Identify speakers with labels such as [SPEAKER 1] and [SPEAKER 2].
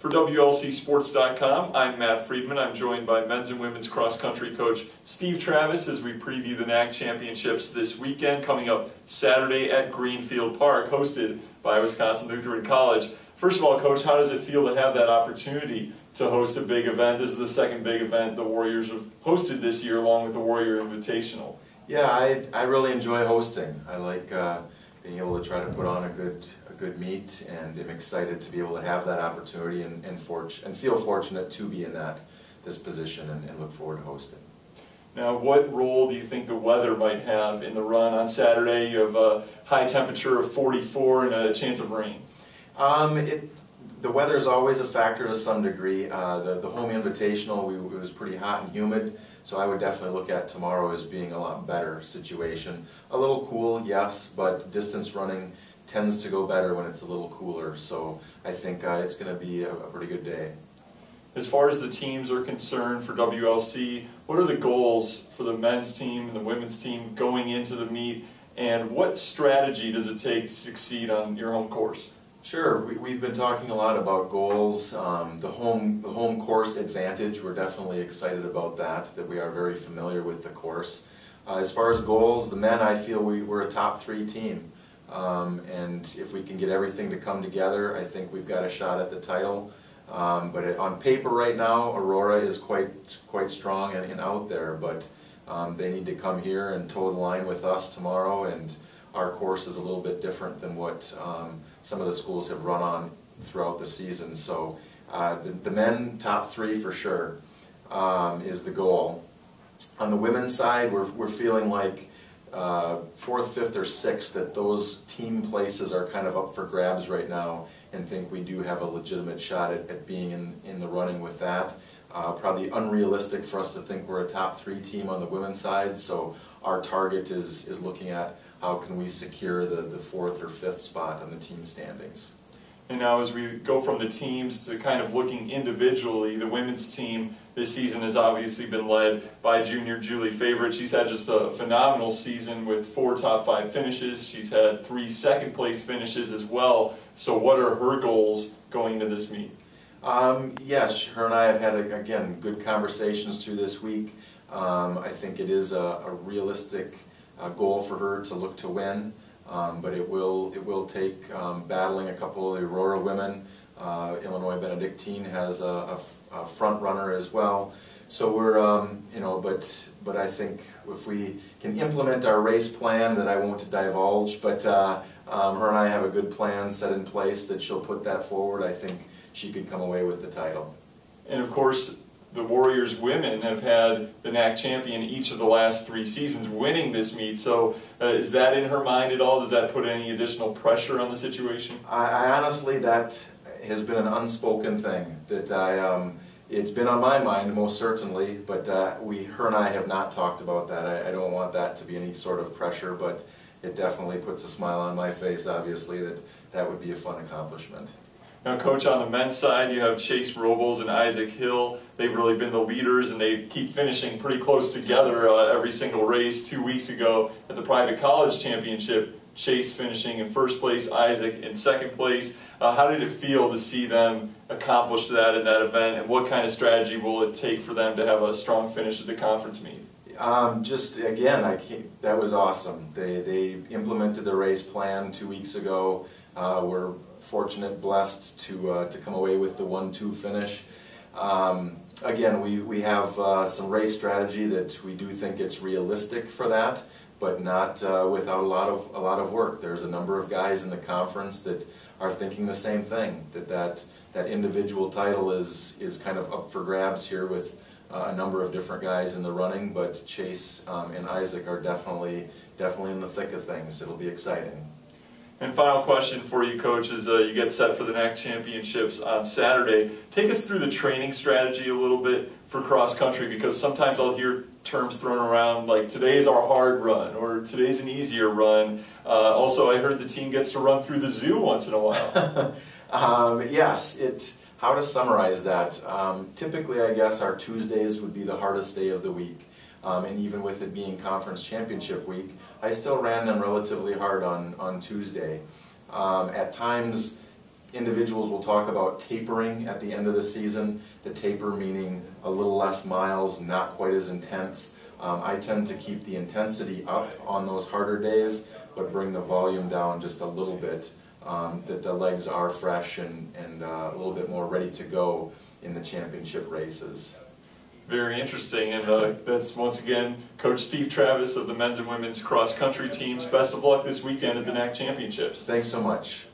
[SPEAKER 1] For WLCSports.com, I'm Matt Friedman. I'm joined by men's and women's cross-country coach Steve Travis as we preview the NAC Championships this weekend, coming up Saturday at Greenfield Park, hosted by Wisconsin Lutheran College. First of all, Coach, how does it feel to have that opportunity to host a big event? This is the second big event the Warriors have hosted this year, along with the Warrior Invitational.
[SPEAKER 2] Yeah, I really enjoy hosting. I like being able to try to put on a good meet, and I'm excited to be able to have that opportunity and feel fortunate to be in this position and look forward to hosting.
[SPEAKER 1] Now, what role do you think the weather might have in the run on Saturday? You have a high temperature of 44 and a chance of rain.
[SPEAKER 2] The weather is always a factor to some degree. The home invitational, it was pretty hot and humid, so I would definitely look at tomorrow as being a lot better situation. A little cool, yes, but distance running tends to go better when it's a little cooler, so I think it's going to be a pretty good day.
[SPEAKER 1] As far as the teams are concerned for WLC, what are the goals for the men's team and the women's team going into the meet, and what strategy does it take to succeed on your home course?
[SPEAKER 2] Sure, we've been talking a lot about goals, the home course advantage. We're definitely excited about that we are very familiar with the course. As far as goals, the men, I feel we're a top 3 team. And if we can get everything to come together, I think we've got a shot at the title. But on paper right now, Aurora is quite strong and out there, but they need to come here and toe the line with us tomorrow, and our course is a little bit different than what some of the schools have run on throughout the season. So the men, top 3 for sure, is the goal. On the women's side, we're feeling like 4th, 5th, or 6th, that those team places are kind of up for grabs right now, and think we do have a legitimate shot at being in the running with that. Probably unrealistic for us to think we're a top 3 team on the women's side, so our target is looking at how can we secure the 4th or 5th spot on the team standings.
[SPEAKER 1] And now as we go from the teams to kind of looking individually, the women's team this season has obviously been led by junior Julie Favorite. She's had just a phenomenal season with 4 top 5 finishes. She's had 3 second place finishes as well. So what are her goals going into this meet?
[SPEAKER 2] Yes, her and I have had, again, good conversations through this week. I think it is a realistic goal for her to look to win. But it will take battling a couple of the Aurora women. Illinois Benedictine has a front runner as well. So we're but I think if we can implement our race plan that I won't divulge, but her and I have a good plan set in place that she'll put that forward. I think she could come away with the title.
[SPEAKER 1] And of course, the Warriors women have had the NAC champion each of the last 3 seasons winning this meet. So is that in her mind at all? Does that put any additional pressure on the situation?
[SPEAKER 2] I honestly, that has been an unspoken thing. That it's been on my mind most certainly, but her and I have not talked about that. I don't want that to be any sort of pressure, but it definitely puts a smile on my face, obviously, that would be a fun accomplishment.
[SPEAKER 1] Now, Coach, on the men's side, you have Chase Robles and Isaac Hill. They've really been the leaders, and they keep finishing pretty close together every single race. 2 weeks ago at the Private College Championship, Chase finishing in 1st place, Isaac in 2nd place. How did it feel to see them accomplish that in that event, and what kind of strategy will it take for them to have a strong finish at the conference meet?
[SPEAKER 2] Just again, that was awesome. They implemented the race plan 2 weeks ago. We're fortunate, blessed to come away with the 1-2 finish. Again, we have some race strategy that we do think it's realistic for that, but not without a lot of work. There's a number of guys in the conference that are thinking the same thing, that individual title is kind of up for grabs here with a number of different guys in the running, but Chase and Isaac are definitely in the thick of things. It'll be exciting.
[SPEAKER 1] And final question for you, Coach, as you get set for the NAC Championships on Saturday. Take us through the training strategy a little bit for cross-country, because sometimes I'll hear terms thrown around like today's our hard run or today's an easier run. Also, I heard the team gets to run through the zoo once in a while.
[SPEAKER 2] Yes, how to summarize that? Typically, I guess our Tuesdays would be the hardest day of the week. And even with it being conference championship week, I still ran them relatively hard on Tuesday. At times, individuals will talk about tapering at the end of the season. The taper meaning a little less miles, not quite as intense. I tend to keep the intensity up on those harder days, but bring the volume down just a little bit, that the legs are fresh and a little bit more ready to go in the championship races.
[SPEAKER 1] Very interesting, and that's once again Coach Steve Travis of the men's and women's cross country teams. Best of luck this weekend at the NAC Championships.
[SPEAKER 2] Thanks so much.